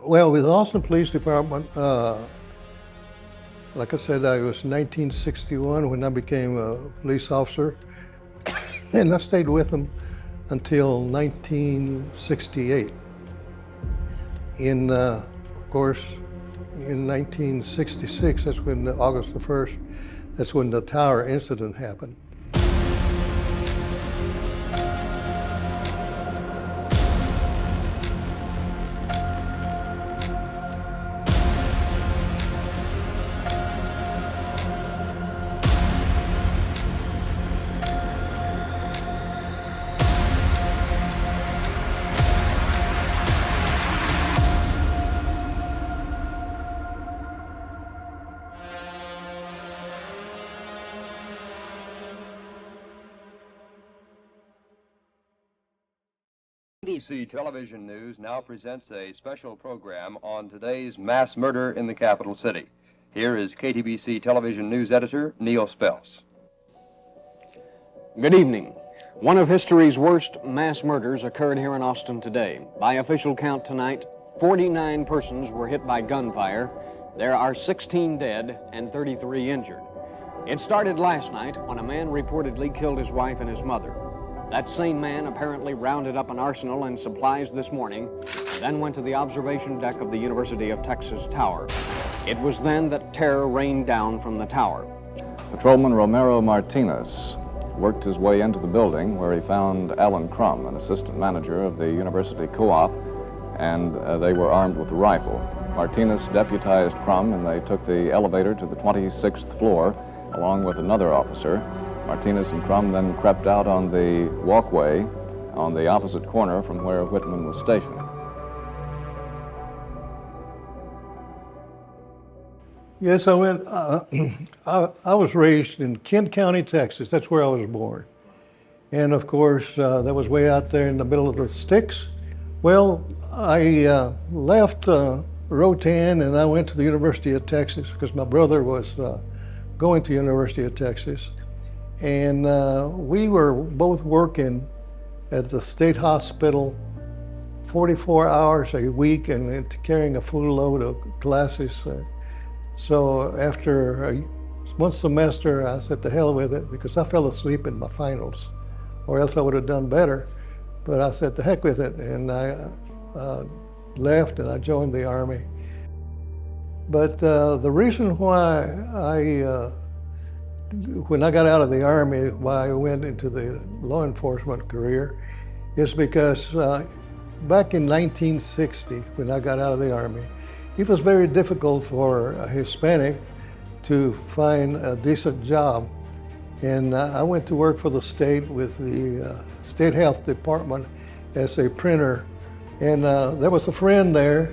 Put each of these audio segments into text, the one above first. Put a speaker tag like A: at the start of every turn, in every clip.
A: Well, with the Austin Police Department, like I said, I was 1961 when I became a police officer, and I stayed with them until 1968. Of course, in 1966, that's when August the 1st, that's when the tower incident happened.
B: KTBC Television News now presents a special program on today's mass murder in the capital city. Here is KTBC Television News Editor Neil Spells.
C: Good evening. One of history's worst mass murders occurred here in Austin today. By official count tonight, 49 persons were hit by gunfire. There are 16 dead and 33 injured. It started last night when a man reportedly killed his wife and his mother. That same man apparently rounded up an arsenal and supplies this morning, then went to the observation deck of the University of Texas Tower. It was then that terror rained down from the tower.
D: Patrolman Ramiro Martinez worked his way into the building where he found Alan Crum, an assistant manager of the University Co-op, and they were armed with a rifle. Martinez deputized Crum, and they took the elevator to the 26th floor along with another officer. Martinez and Crum then crept out on the walkway on the opposite corner from where Whitman was stationed.
A: Yes, I went. I was raised in Kent County, Texas. That's where I was born. And of course, that was way out there in the middle of the sticks. Well, I left Rotan and I went to the University of Texas because my brother was going to the University of Texas. And we were both working at the state hospital 44 hours a week and carrying a full load of classes. So after one semester, I said to hell with it because I fell asleep in my finals, or else I would have done better. But I said to heck with it, and I left and I joined the Army. But the reason why when I got out of the Army, why I went into the law enforcement career, is because back in 1960, when I got out of the Army, it was very difficult for a Hispanic to find a decent job. And I went to work for the state with the State Health Department as a printer. And there was a friend there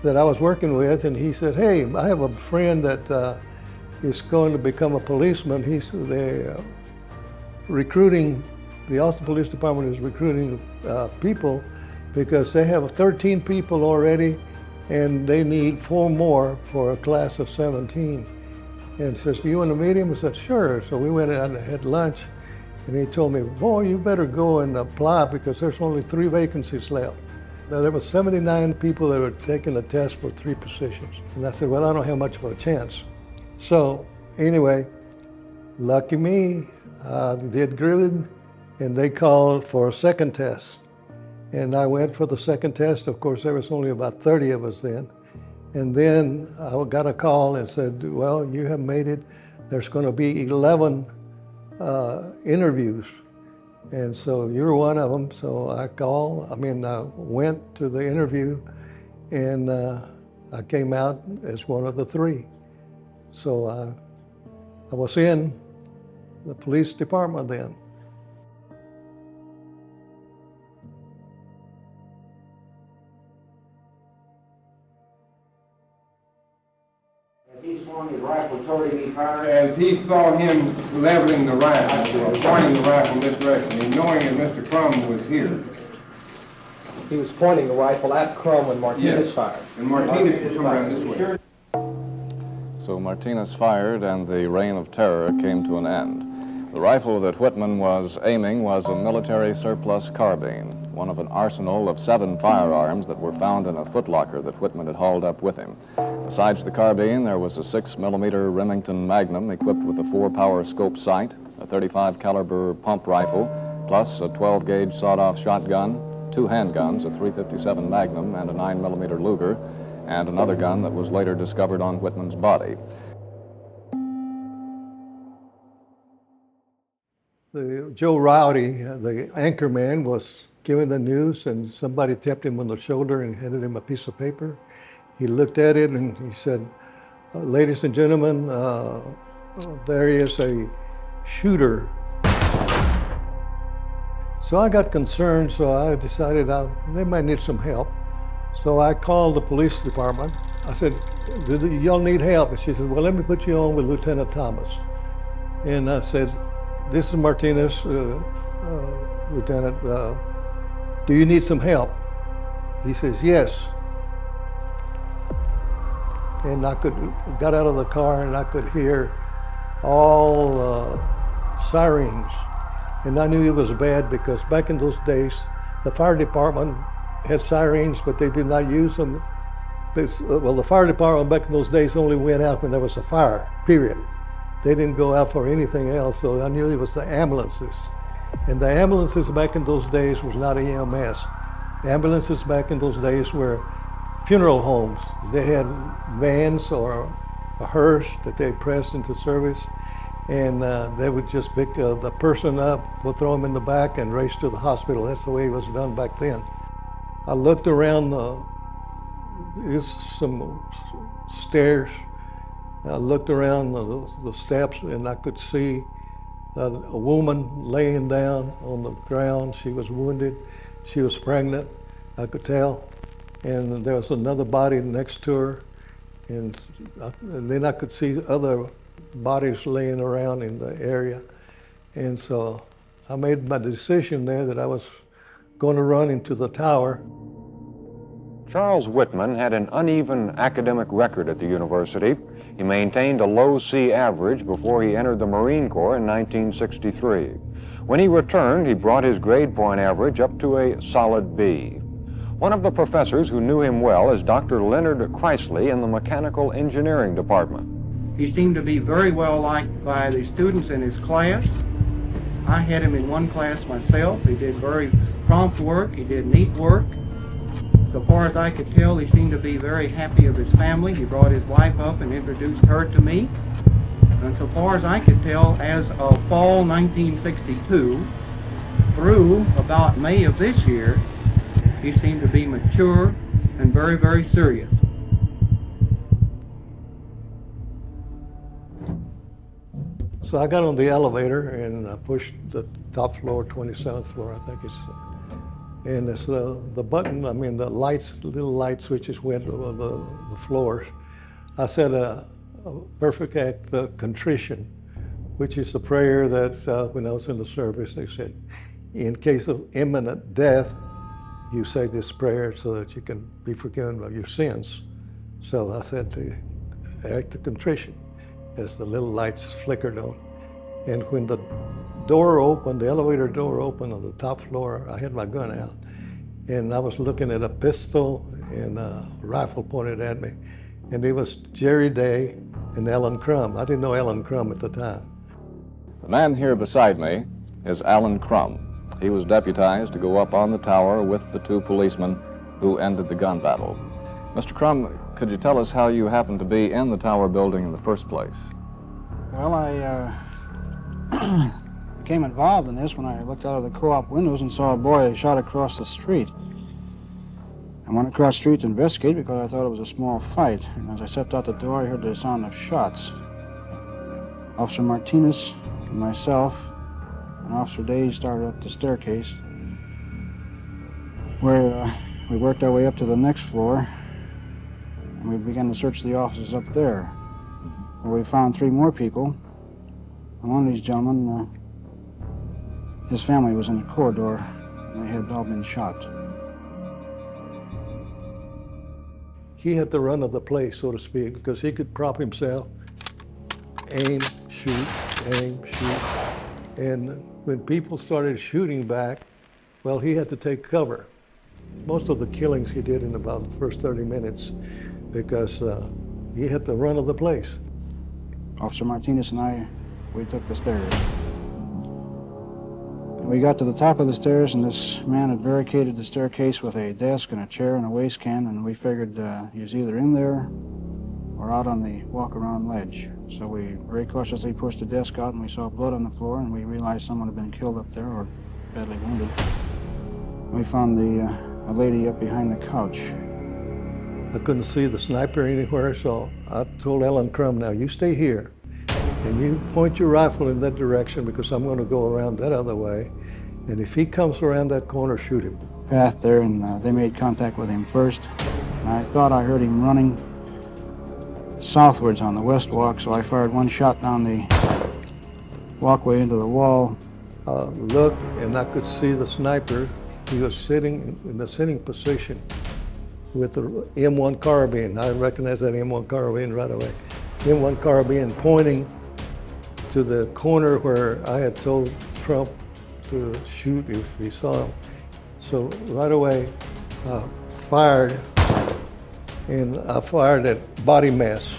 A: that I was working with, and he said, hey, I have a friend that is going to become a policeman. They're recruiting, the Austin Police Department is recruiting people because they have 13 people already and they need 4 more for a class of 17. And says, do you want to meet him? I said, sure. So we went out and had lunch and he told me, boy, you better go and apply because there's only 3 vacancies left. Now, there were 79 people that were taking the test for 3 positions. And I said, well, I don't have much of a chance. So anyway, lucky me, I did good, and they called for a second test. And I went for the second test. Of course, there was only about 30 of us then. And then I got a call and said, well, you have made it. There's going to be 11 interviews. And so you're one of them. So I went to the interview, and I came out as one of the 3. So I was in the police department then.
E: As he swung his rifle toward him, he fired.
F: As he saw him leveling the rifle, or pointing the rifle in this direction, and knowing that Mr. Crum was here.
E: He was pointing the rifle at Crum when Martinez fired.
F: And Martinez would come around this way.
D: So Martinez fired and the reign of terror came to an end. The rifle that Whitman was aiming was a military surplus carbine, one of an arsenal of 7 firearms that were found in a footlocker that Whitman had hauled up with him. Besides the carbine, there was a 6mm Remington Magnum equipped with a 4-power scope sight, a 35 caliber pump rifle, plus a 12-gauge sawed-off shotgun, 2 handguns, a .357 Magnum and a 9mm Luger, and another gun that was later discovered on Whitman's body.
A: Joe Rowdy, the anchor man, was giving the news, and somebody tapped him on the shoulder and handed him a piece of paper. He looked at it and he said, "Ladies and gentlemen, there is a shooter." So I got concerned, so I decided they might need some help. So I called the police department. I said, "Do y'all need help?" And she said, "Well, let me put you on with Lieutenant Thomas." And I said, "This is Martinez, Lieutenant. Do you need some help?" He says, "Yes." And I got out of the car and I could hear all sirens. And I knew it was bad because back in those days, the fire department had sirens, but they did not use them. Well, the fire department back in those days only went out when there was a fire, period. They didn't go out for anything else, so I knew it was the ambulances. And the ambulances back in those days was not EMS. Ambulances back in those days were funeral homes. They had vans or a hearse that they pressed into service, and they would just pick the person up, would throw them in the back and race to the hospital. That's the way it was done back then. I looked around, there's some stairs. I looked around the steps and I could see a woman laying down on the ground. She was wounded. She was pregnant, I could tell. And there was another body next to her. And then I could see other bodies laying around in the area. And so I made my decision there that I was going to run into the tower.
G: Charles Whitman had an uneven academic record at the university. He maintained a low C average before he entered the Marine Corps in 1963. When he returned, he brought his grade point average up to a solid B. One of the professors who knew him well is Dr. Leonard Chrysley in the Mechanical Engineering Department.
H: He seemed to be very well liked by the students in his class. I had him in one class myself. He did very prompt work. He did neat work. So far as I could tell, he seemed to be very happy of his family. He brought his wife up and introduced her to me. And so far as I could tell, as of fall 1962 through about May of this year, he seemed to be mature and very, very serious.
A: So I got on the elevator and I pushed the top floor, 27th floor, I think it's. And it's the button, I mean the lights, little light switches went over the floors. I said a perfect act of contrition, which is the prayer that when I was in the service, they said, in case of imminent death, you say this prayer so that you can be forgiven of your sins. So I said the act of contrition as the little lights flickered on. And when the door opened, the elevator door opened on the top floor, I had my gun out. And I was looking at a pistol and a rifle pointed at me. And it was Jerry Day and Alan Crum. I didn't know Alan Crum at the time.
D: The man here beside me is Alan Crum. He was deputized to go up on the tower with the 2 policemen who ended the gun battle. Mr. Crum, could you tell us how you happened to be in the tower building in the first place?
I: Well, I became involved in this when I looked out of the co-op windows and saw a boy shot across the street. I went across the street to investigate because I thought it was a small fight. And as I stepped out the door, I heard the sound of shots. Officer Martinez and myself and Officer Day started up the staircase where we worked our way up to the next floor and we began to search the offices up there, where we found 3 more people. And one of these gentlemen, his family was in the corridor, and they had all been shot.
A: He had the run of the place, so to speak, because he could prop himself, aim, shoot, And when people started shooting back, well, he had to take cover. Most of the killings he did in about the first 30 minutes because he had the run of the place.
I: Officer Martinez and I, we took the stairs. We got to the top of the stairs, and this man had barricaded the staircase with a desk and a chair and a waste can, and we figured he was either in there or out on the walk-around ledge. So we very cautiously pushed the desk out, and we saw blood on the floor, and we realized someone had been killed up there or badly wounded. We found a lady up behind the couch.
A: I couldn't see the sniper anywhere, so I told Alan Crum, now you stay here, and you point your rifle in that direction because I'm going to go around that other way, and if he comes around that corner, shoot him.
I: Path there, and they made contact with him first. And I thought I heard him running southwards on the west walk, so I fired one shot down the walkway into the wall.
A: Looked, and I could see the sniper. He was sitting in the sitting position with the M1 carbine. I recognized that M1 carbine right away. M1 carbine pointing to the corner where I had told Trump to shoot if he saw him. So right away, fired, and I fired at body mass.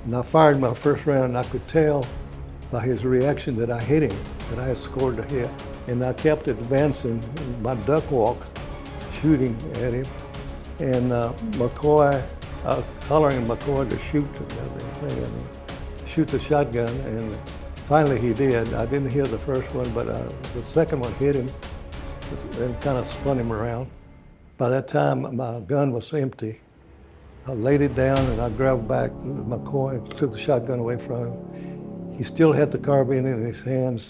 A: And I fired my first round, and I could tell by his reaction that I hit him, that I had scored a hit. And I kept advancing my duck walk, shooting at him. And McCoy, hollering McCoy to shoot the shotgun, and finally he did. I didn't hear the first one, but the second one hit him and kind of spun him around. By that time, my gun was empty. I laid it down and I grabbed back McCoy and took the shotgun away from him. He still had the carbine in his hands,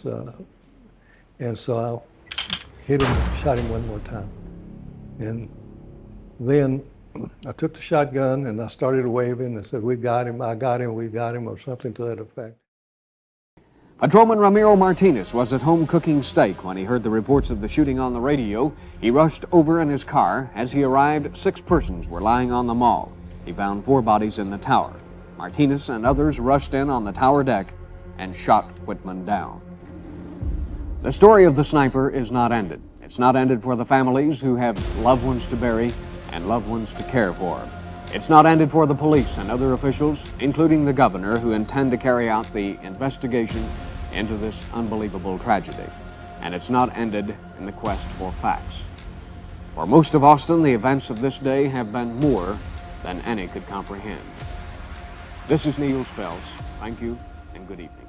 A: and so I hit him, shot him one more time. And then I took the shotgun and I started waving and said, we got him, I got him, we got him, or something to that effect.
C: Patrolman Ramiro Martinez was at home cooking steak when he heard the reports of the shooting on the radio. He rushed over in his car. As he arrived, 6 persons were lying on the mall. He found 4 bodies in the tower. Martinez and others rushed in on the tower deck and shot Whitman down. The story of the sniper is not ended. It's not ended for the families who have loved ones to bury and loved ones to care for. It's not ended for the police and other officials, including the governor, who intend to carry out the investigation into this unbelievable tragedy. And it's not ended in the quest for facts. For most of Austin, the events of this day have been more than any could comprehend. This is Neil Spells. Thank you and good evening.